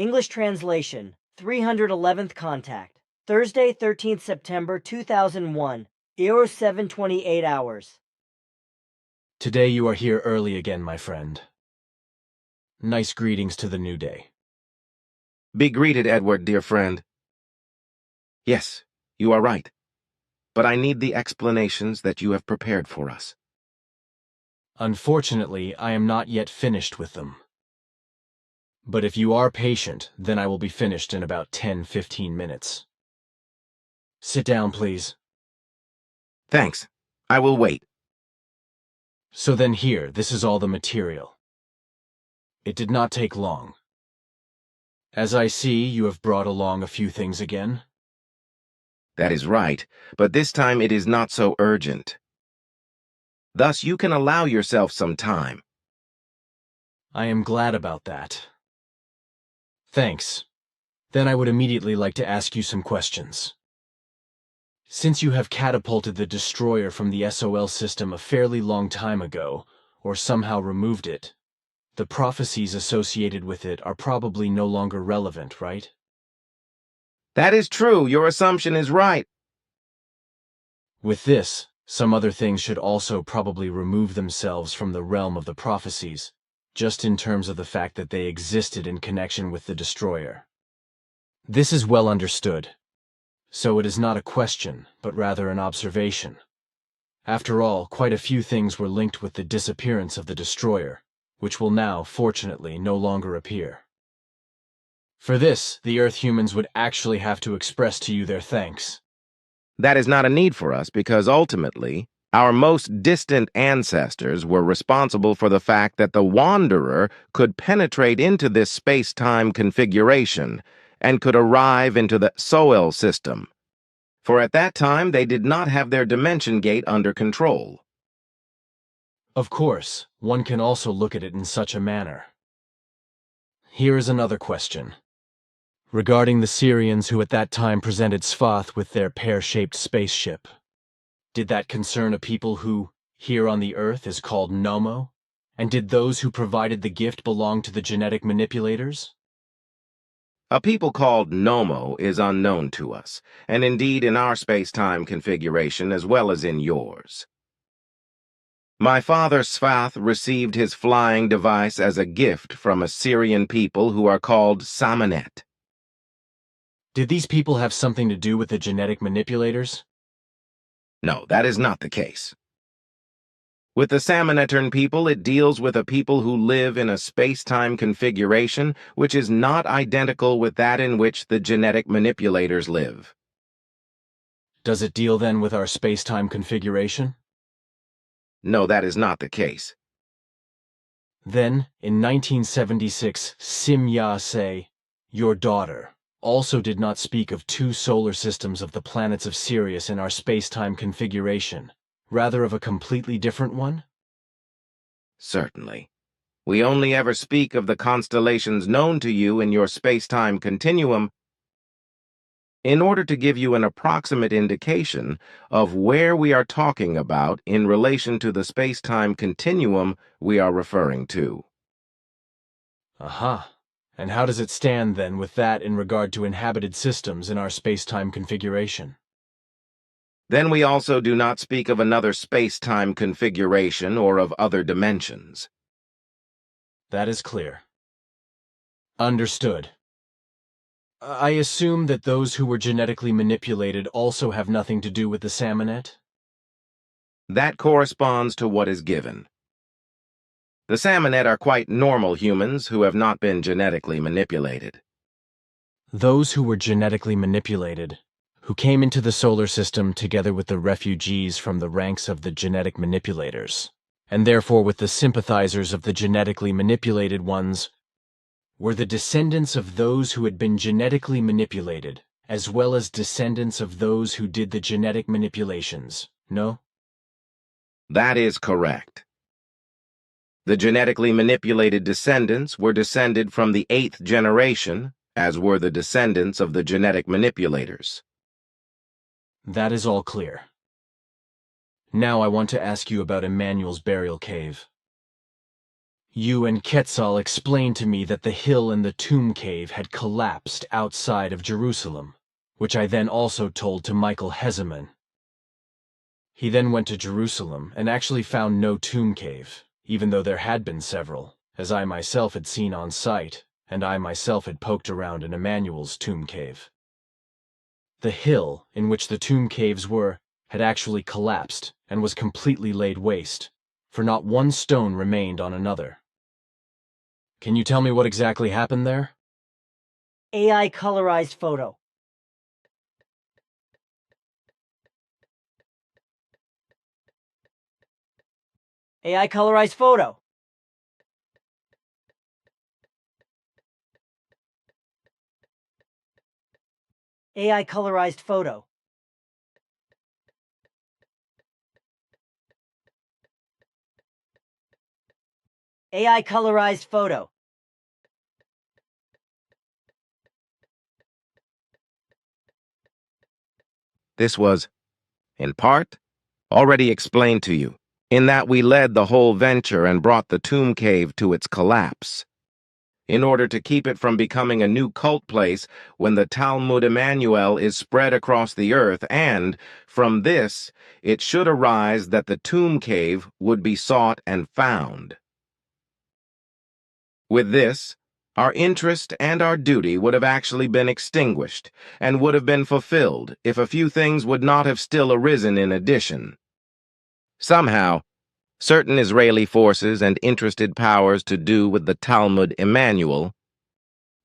English translation, 311th contact. Thursday, 13th September 2001, 7:28 hours. Today you are here early again, my friend. Nice greetings to the new day. Be greeted, Edward, dear friend. Yes, you are right. But I need the explanations that you have prepared for us. Unfortunately, I am not yet finished with them. But if you are patient, then I will be finished in about 10-15 minutes. Sit down, please. Thanks. I will wait. So then here, this is all the material. It did not take long. As I see, you have brought along a few things again. That is right, but this time it is not so urgent. Thus you can allow yourself some time. I am glad about that. Thanks. Then I would immediately like to ask you some questions. Since you have catapulted the destroyer from the SOL system a fairly long time ago, or somehow removed it, the prophecies associated with it are probably no longer relevant, right? That is true. Your assumption is right. With this, some other things should also probably remove themselves from the realm of the prophecies, just in terms of the fact that they existed in connection with the destroyer. This is well understood. So it is not a question, but rather an observation. After all, quite a few things were linked with the disappearance of the destroyer, which will now, fortunately, no longer appear. For this, the Earth humans would actually have to express to you their thanks. That is not a need for us because ultimately, our most distant ancestors were responsible for the fact that the Wanderer could penetrate into this space-time configuration and could arrive into the SOL system. For at that time, they did not have their dimension gate under control. Of course, one can also look at it in such a manner. Here is another question. Regarding the Syrians who at that time presented Sfath with their pear-shaped spaceship, did that concern a people who, here on the Earth, is called Nomo? And did those who provided the gift belong to the genetic manipulators? A people called Nomo is unknown to us, and indeed in our space-time configuration as well as in yours. My father Sfath received his flying device as a gift from a Syrian people who are called Samanet. Did these people have something to do with the genetic manipulators? No, that is not the case. With the Samanetern people, it deals with a people who live in a space-time configuration which is not identical with that in which the genetic manipulators live. Does it deal then with our space-time configuration? No, that is not the case. Then, in 1976, Simya-se, your daughter, also did not speak of two solar systems of the planets of Sirius in our space-time configuration, rather of a completely different one? Certainly. We only ever speak of the constellations known to you in your space-time continuum in order to give you an approximate indication of where we are talking about in relation to the space-time continuum we are referring to. Aha. And how does it stand, then, with that in regard to inhabited systems in our space-time configuration? Then we also do not speak of another space-time configuration or of other dimensions. That is clear. Understood. I assume that those who were genetically manipulated also have nothing to do with the Samanet? That corresponds to what is given. The Samanet are quite normal humans who have not been genetically manipulated. Those who were genetically manipulated, who came into the solar system together with the refugees from the ranks of the genetic manipulators, and therefore with the sympathizers of the genetically manipulated ones, were the descendants of those who had been genetically manipulated, as well as descendants of those who did the genetic manipulations, no? That is correct. The genetically manipulated descendants were descended from the 8th generation, as were the descendants of the genetic manipulators. That is all clear. Now I want to ask you about Emmanuel's burial cave. You and Quetzal explained to me that the hill and the tomb cave had collapsed outside of Jerusalem, which I then also told to Michael Heseman. He then went to Jerusalem and actually found no tomb cave, even though there had been several, as I myself had seen on site, and I myself had poked around in Emmanuel's tomb cave. The hill in which the tomb caves were had actually collapsed and was completely laid waste, for not one stone remained on another. Can you tell me what exactly happened there? AI colorized photo. AI colorized photo. AI colorized photo. AI colorized photo. This was, in part, already explained to you, in that we led the whole venture and brought the tomb cave to its collapse, in order to keep it from becoming a new cult place when the Talmud Emmanuel is spread across the earth, and, from this, it should arise that the tomb cave would be sought and found. With this, our interest and our duty would have actually been extinguished, and would have been fulfilled if a few things would not have still arisen in addition. Somehow, certain Israeli forces and interested powers to do with the Talmud Emmanuel,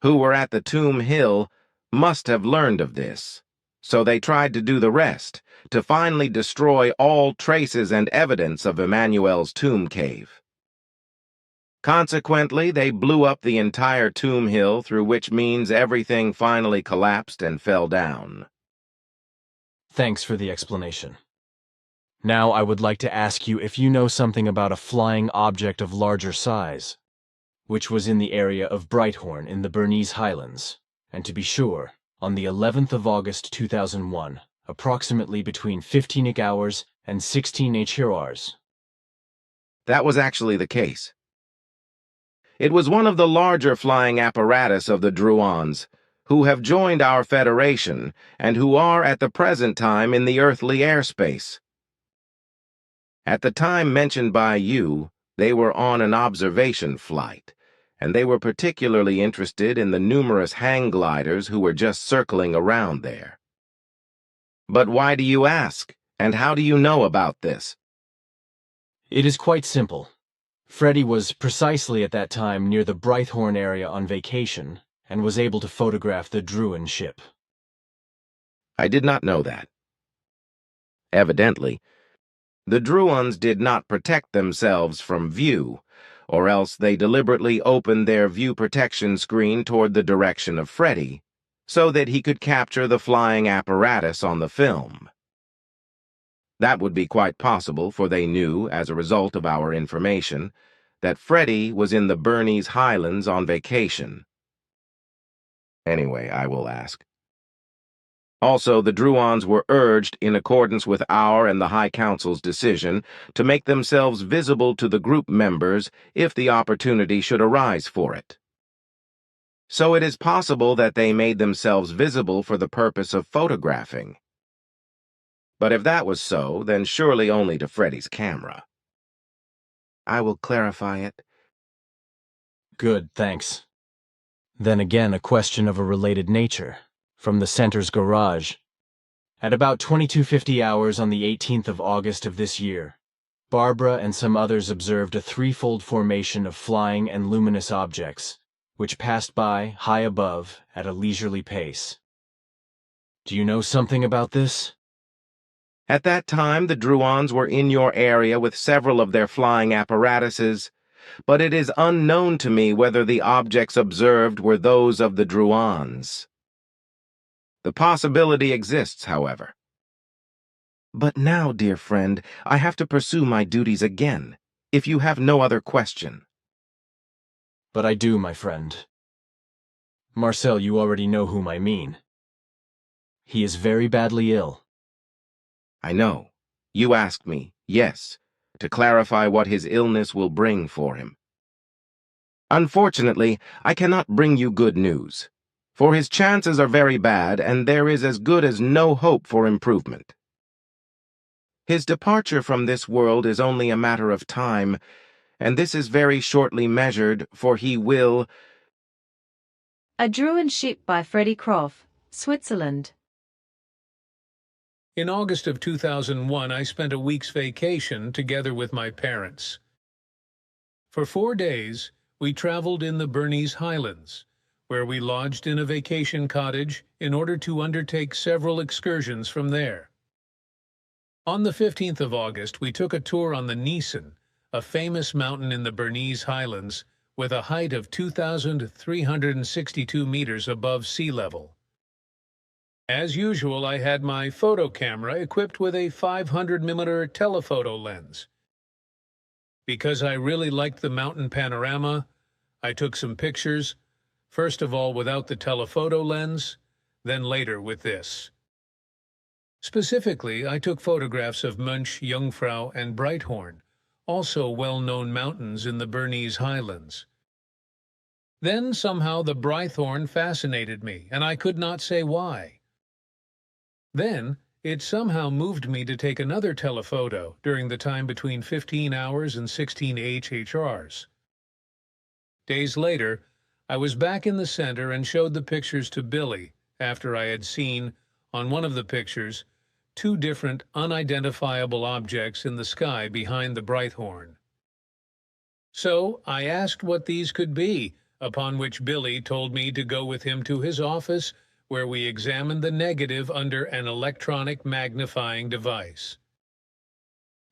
who were at the Tomb Hill, must have learned of this. So they tried to do the rest, to finally destroy all traces and evidence of Emmanuel's tomb cave. Consequently, they blew up the entire Tomb Hill, through which means everything finally collapsed and fell down. Thanks for the explanation. Now I would like to ask you if you know something about a flying object of larger size, which was in the area of Brighthorn in the Bernese Highlands, and to be sure, on the 11th of August 2001, approximately between 15 hours and 16 hours. That was actually the case. It was one of the larger flying apparatus of the Druans, who have joined our Federation and who are at the present time in the earthly airspace. At the time mentioned by you, they were on an observation flight, and they were particularly interested in the numerous hang gliders who were just circling around there. But why do you ask, and how do you know about this? It is quite simple. Freddy was precisely at that time near the Brighthorn area on vacation, and was able to photograph the Druin ship. I did not know that. Evidently, the Druans did not protect themselves from view, or else they deliberately opened their view protection screen toward the direction of Freddy, so that he could capture the flying apparatus on the film. That would be quite possible, for they knew, as a result of our information, that Freddy was in the Bernese Highlands on vacation. Anyway, I will ask. Also, the Druans were urged, in accordance with our and the High Council's decision, to make themselves visible to the group members if the opportunity should arise for it. So it is possible that they made themselves visible for the purpose of photographing. But if that was so, then surely only to Freddy's camera. I will clarify it. Good, thanks. Then again, a question of a related nature, from the center's garage. At about 22:50 hours on the 18th of August of this year, Barbara and some others observed a threefold formation of flying and luminous objects, which passed by, high above, at a leisurely pace. Do you know something about this? At that time, the Druans were in your area with several of their flying apparatuses, but it is unknown to me whether the objects observed were those of the Druans. The possibility exists, however. But now, dear friend, I have to pursue my duties again, if you have no other question. But I do, my friend. Marcel, you already know whom I mean. He is very badly ill. I know. You asked me, yes, to clarify what his illness will bring for him. Unfortunately, I cannot bring you good news, for his chances are very bad and there is as good as no hope for improvement. His departure from this world is only a matter of time, and this is very shortly measured, for he will— A Druid Ship by Freddie Croft, Switzerland. In August of 2001, I spent a week's vacation together with my parents. For 4 days, we traveled in the Bernese Highlands, where we lodged in a vacation cottage in order to undertake several excursions from there. On the 15th of August, we took a tour on the Nissen, a famous mountain in the Bernese Highlands with a height of 2,362 meters above sea level. As usual, I had my photo camera equipped with a 500mm telephoto lens. Because I really liked the mountain panorama, I took some pictures, first of all without the telephoto lens, then later with this. Specifically, I took photographs of Mönch, Jungfrau, and Breithorn, also well-known mountains in the Bernese Highlands. Then somehow the Breithorn fascinated me, and I could not say why. Then, it somehow moved me to take another telephoto during the time between 15 hours and 16 HHRs. Days later, I was back in the center and showed the pictures to Billy after I had seen, on one of the pictures, 2 different unidentifiable objects in the sky behind the Breithorn. So I asked what these could be, upon which Billy told me to go with him to his office, where we examined the negative under an electronic magnifying device.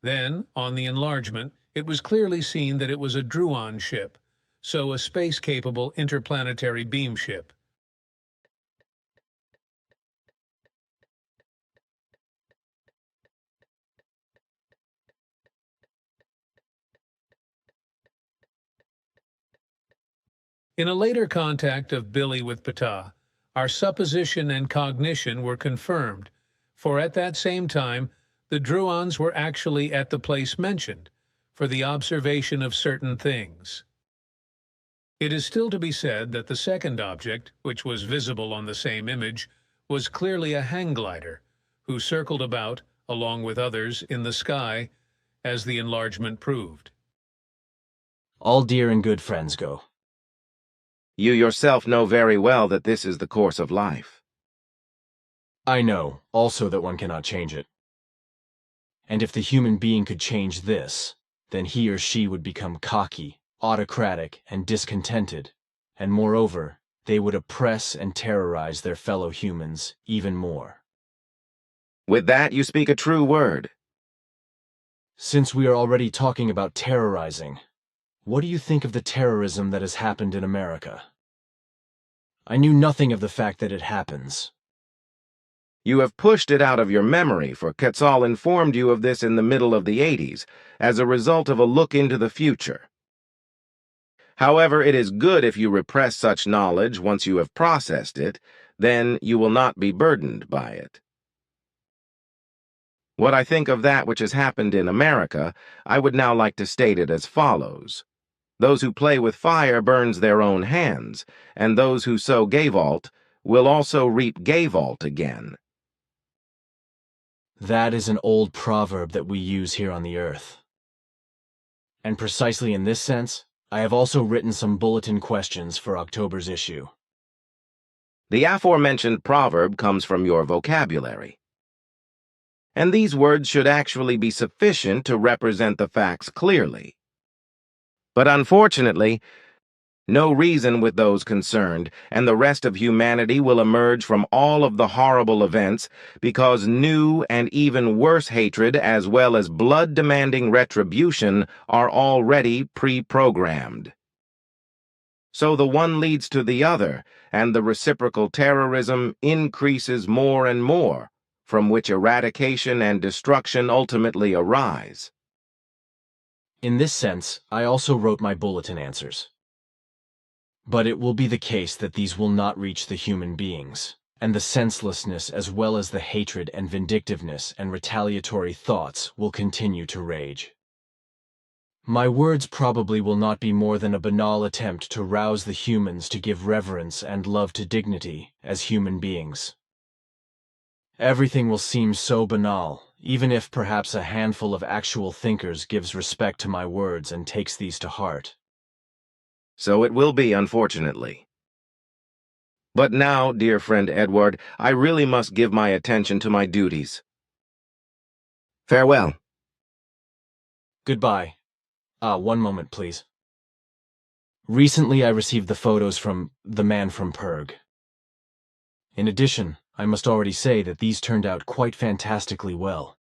Then, on the enlargement, it was clearly seen that it was a Druon ship, so a space-capable interplanetary beam ship. In a later contact of Billy with Ptaah, our supposition and cognition were confirmed, for at that same time, the Druons were actually at the place mentioned, for the observation of certain things. It is still to be said that the second object, which was visible on the same image, was clearly a hang glider, who circled about, along with others, in the sky, as the enlargement proved. All dear and good friends go. You yourself know very well that this is the course of life. I know, also, that one cannot change it. And if the human being could change this, then he or she would become cocky, autocratic, and discontented, and moreover, they would oppress and terrorize their fellow humans even more. With that, you speak a true word. Since we are already talking about terrorizing, what do you think of the terrorism that has happened in America? I knew nothing of the fact that it happens. You have pushed it out of your memory, for Quetzal informed you of this in the middle of the 80s, as a result of a look into the future. However, it is good if you repress such knowledge once you have processed it, then you will not be burdened by it. What I think of that which has happened in America, I would now like to state it as follows. Those who play with fire burns their own hands, and those who sow Gavolt will also reap Gavolt again. That is an old proverb that we use here on the Earth. And precisely in this sense, I have also written some bulletin questions for October's issue. The aforementioned proverb comes from your vocabulary. And these words should actually be sufficient to represent the facts clearly. But unfortunately, no reason with those concerned, and the rest of humanity will emerge from all of the horrible events because new and even worse hatred as well as blood-demanding retribution are already pre-programmed. So the one leads to the other, and the reciprocal terrorism increases more and more, from which eradication and destruction ultimately arise. In this sense, I also wrote my bulletin answers. But it will be the case that these will not reach the human beings, and the senselessness as well as the hatred and vindictiveness and retaliatory thoughts will continue to rage. My words probably will not be more than a banal attempt to rouse the humans to give reverence and love to dignity as human beings. Everything will seem so banal, even if perhaps a handful of actual thinkers gives respect to my words and takes these to heart. So it will be, unfortunately. But now, dear friend Edward, I really must give my attention to my duties. Farewell. Goodbye. One moment, please. Recently I received the photos from the man from Purg. In addition, I must already say that these turned out quite fantastically well.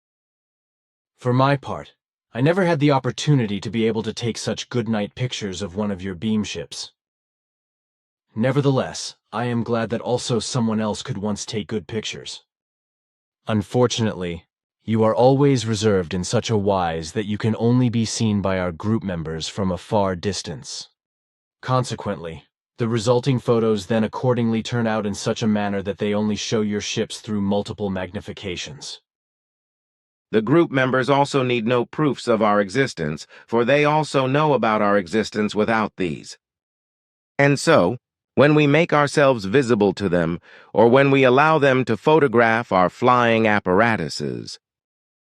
For my part, I never had the opportunity to be able to take such good night pictures of one of your beam ships. Nevertheless, I am glad that also someone else could once take good pictures. Unfortunately, you are always reserved in such a wise that you can only be seen by our group members from a far distance. Consequently, the resulting photos then accordingly turn out in such a manner that they only show your ships through multiple magnifications. The group members also need no proofs of our existence, for they also know about our existence without these. And so, when we make ourselves visible to them, or when we allow them to photograph our flying apparatuses,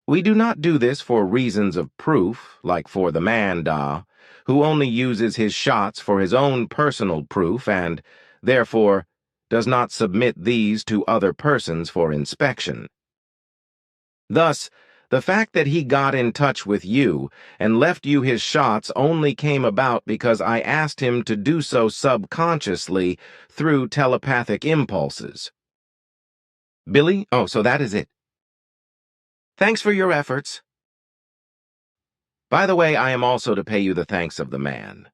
we do not do this for reasons of proof, like for the man Ptaah, who only uses his shots for his own personal proof and, therefore, does not submit these to other persons for inspection. Thus, the fact that he got in touch with you and left you his shots only came about because I asked him to do so subconsciously through telepathic impulses. Billy? Oh, so that is it. Thanks for your efforts. By the way, I am also to pay you the thanks of the man.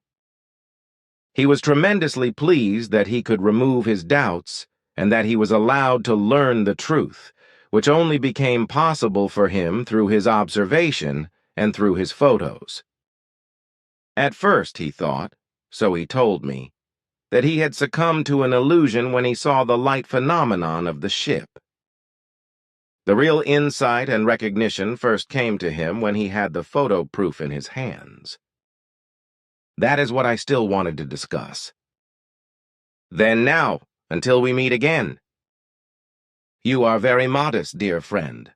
He was tremendously pleased that he could remove his doubts and that he was allowed to learn the truth, which only became possible for him through his observation and through his photos. At first he thought, so he told me, that he had succumbed to an illusion when he saw the light phenomenon of the ship. The real insight and recognition first came to him when he had the photo proof in his hands. That is what I still wanted to discuss. Then now, until we meet again. You are very modest, dear friend.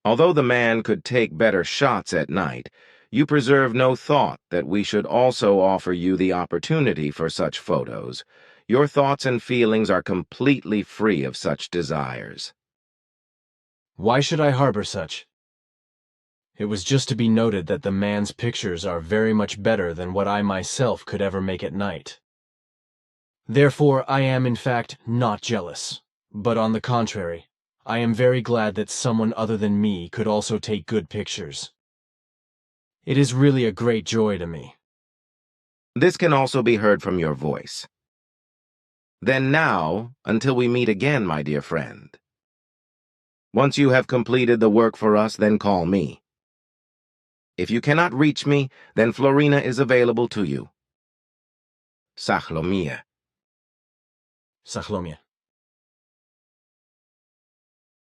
Although the man could take better shots at night, you preserve no thought that we should also offer you the opportunity for such photos. Your thoughts and feelings are completely free of such desires. Why should I harbor such? It was just to be noted that the man's pictures are very much better than what I myself could ever make at night. Therefore, I am in fact not jealous, but on the contrary, I am very glad that someone other than me could also take good pictures. It is really a great joy to me. This can also be heard from your voice. Then now, until we meet again, my dear friend. Once you have completed the work for us, then call me. If you cannot reach me, then Florina is available to you. Sachlomia. Sachlomia.